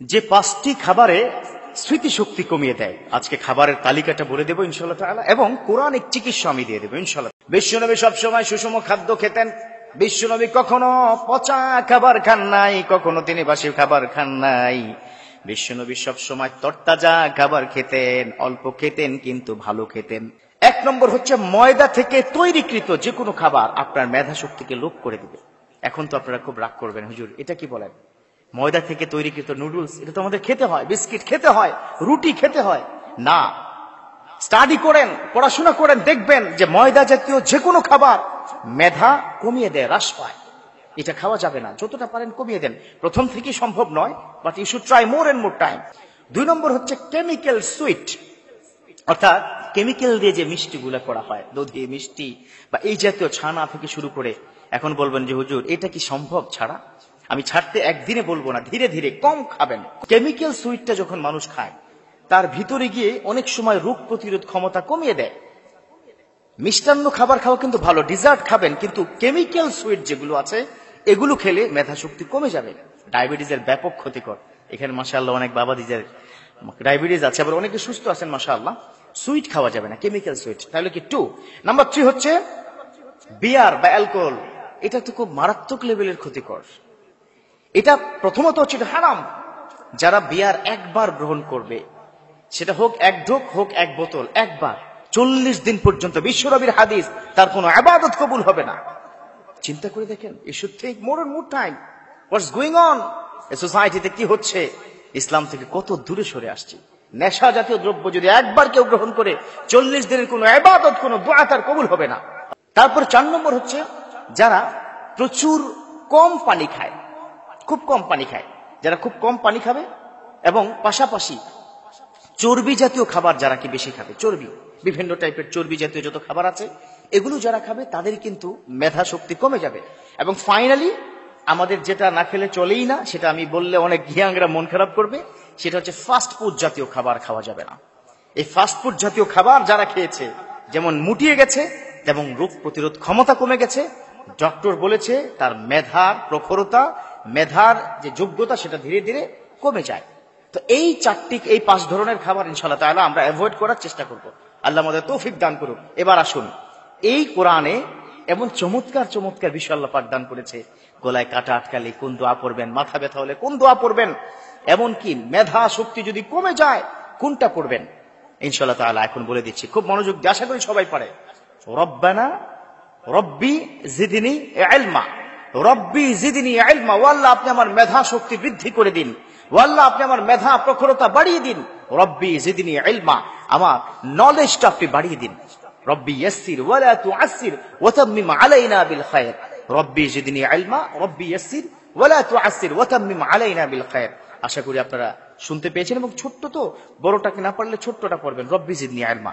যে পাঁচটি খাবারে স্মৃতিশক্তি কমিয়ে দেয়, আজকে খাবারের তালিকাটা বলে দেবো ইনশাআল্লাহ তাআলা, এবং কোরআনিক চিকিৎসা আমি দিয়ে দেবো ইনশাআল্লাহ। বিশ্বনবী সবসময় সুষম খাদ্য খেতেন। বিশ্বনবী কখনো পচা খাবার খান নাই, কখনো তিনি বাসি খাবার খান নাই। বিশ্বনবী সবসময় তরতাজা খাবার খেতেন, অল্প খেতেন কিন্তু ভালো খেতেন। এক নম্বর হচ্ছে ময়দা থেকে তৈরিকৃত যে কোনো খাবার আপনার মেধা শক্তিকে লোপ করে দিবে। এখন তো আপনারা খুব রাগ করবেন, হুজুর এটা কি বলেন? ময়দা থেকে তৈরিকৃত নুডলস এটা তো আমাদের খেতে হয়, বিস্কিট খেতে হয়, রুটি খেতে হয় না। স্টাডি করেন, পড়াশোনা করেন, দেখবেন যে ময়দা জাতীয় যে কোনো খাবার মেধা কমিয়ে দেয়, হ্রাস পায়। এটা খাওয়া যাবে না, যতটা পারেন কমিয়ে দেন। প্রথম থেকেই সম্ভব নয়, but you should try more and more time. দুই নম্বর হচ্ছে কেমিক্যাল সুইট, অর্থাৎ কেমিক্যাল দিয়ে যে মিষ্টিগুলো করা হয়, দধি মিষ্টি বা এই জাতীয় ছানা থেকে শুরু করে। এখন বলবেন যে হুজুর এটা কি সম্ভব ছাড়া? আমি ছাড়তে একদিনে বলবো না, ধীরে ধীরে কম খাবেন। কেমিক্যাল সুইটটা যখন মানুষ খায় তার ভিতরে গিয়ে অনেক সময় রোগ প্রতিরোধ ক্ষমতা কমিয়ে দেয়। মিষ্টান্ন খাবার খাওয়া কিন্তু ভালো, ডিজার্ট খাবেন, কিন্তু কেমিক্যাল সুইট যেগুলো আছে এগুলো খেলে মেধা শক্তি কমে যাবে। ডায়াবেটিসের ব্যাপক ক্ষতিকর। এখানে মাশাআল্লাহ অনেক বাবাদিদের ডায়াবেটিস আছে, আবার অনেকে সুস্থ আছেন মাশাআল্লাহ। সুইট খাওয়া যাবে না, কেমিক্যাল সুইট। তাহলে কি টু নাম্বার 3 হচ্ছে বিয়ার বা অ্যালকোহল। এটা তো খুব মারাত্মক লেভেলের ক্ষতিকর। এটা প্রথমত হচ্ছে এটা হারাম। যারা বিয়ার একবার গ্রহণ করবে, সেটা হোক এক ঢোক হোক এক বোতল, একবার 40 দিন পর্যন্ত বিশ্বনবীর হাদিস, তার কোনো ইবাদত কবুল হবে না। চিন্তা করে দেখেন, you should take more and more time. What's going on এই সোসাইটিতে, কি হচ্ছে? ইসলাম থেকে কত দূরে সরে আসছে। নেশা জাতীয় দ্রব্য যদি একবার কেউ গ্রহণ করে, 40 দিনের কোনো ইবাদত, কোনো দুআ তার কবুল হবে না। তারপর 4 নম্বর হচ্ছে যারা প্রচুর কম পানি খায়, খুব কম পানি খায়। যারা খুব কম পানি খাবে এবং পাশাপাশি চর্বি জাতীয় খাবার যারা কি বেশি খাবে, চর্বি, বিভিন্ন টাইপের চর্বি জাতীয় যত খাবার আছে এগুলো যারা খাবে তাদের কিন্তু মেধা শক্তি কমে যাবে। এবং ফাইনালি আমাদের যেটা না খেলে চলেই না, সেটা আমি বললে অনেক ইয়াংরা মন খারাপ করবে, সেটা হচ্ছে ফাস্ট ফুড জাতীয় খাবার খাওয়া যাবে না। এই ফাস্ট ফুড জাতীয় খাবার যারা খেয়েছে, যেমন মুটিয়ে গেছে এবং রোগ প্রতিরোধ ক্ষমতা কমে গেছে, ডক্টর বলেছে তার মেধার প্রখরতা, মেধার যে যোগ্যতা সেটা ধীরে ধীরে কমে যায়। তো এই 5 ধরনের খাবার ইনশাআল্লাহ তাআলা আমরা অ্যাভয়েড করার চেষ্টা করব। আল্লাহ আমাদের তৌফিক দান করুক। এবার আসুন, এই কোরআনে এমন চমৎকার চমৎকার বিষয় আল্লাহ পাক দান করেছে। গলায় কাটা আটকালে কোন দোয়া পড়বেন, মাথা ব্যথা হলে কোন দোয়া পড়বেন, এমনকি মেধা শক্তি যদি কমে যায় কোনটা পড়বেন, ইনশাআল্লাহ তাআলা এখন বলে দিচ্ছি। খুব মনোযোগ দিয়ে, আশা করি সবাই পারে। রব্বানা রব্বি জিদনি ইলমা, রব্বি জিদনি ইলমা। ও আল্লাহ, আপনি আমার মেধা শক্তি বৃদ্ধি করে দিন। ও আল্লাহ, আপনি আমার মেধা প্রখরতা বাড়িয়ে দিন। রব্বি জিদনি ইলমা, আমার নলেজটা আপনি বাড়িয়ে দিন। রব্বি ইয়াসসির ওয়া লা তুআসসির ওয়া তাম্মিম আলাইনা বিল খায়র। রব্বি জিদনি ইলমা, রব্বি ইয়াসসির ওয়া লা তুআসসির ওয়া তাম্মিম আলাইনা বিল খায়র। আশা করি আপনারা শুনতে পেয়েছেন, এবং ছোট্ট তো, বড়টাকে না পারলে ছোট্টটা পড়বেন, রব্বি জিদনি ইলমা।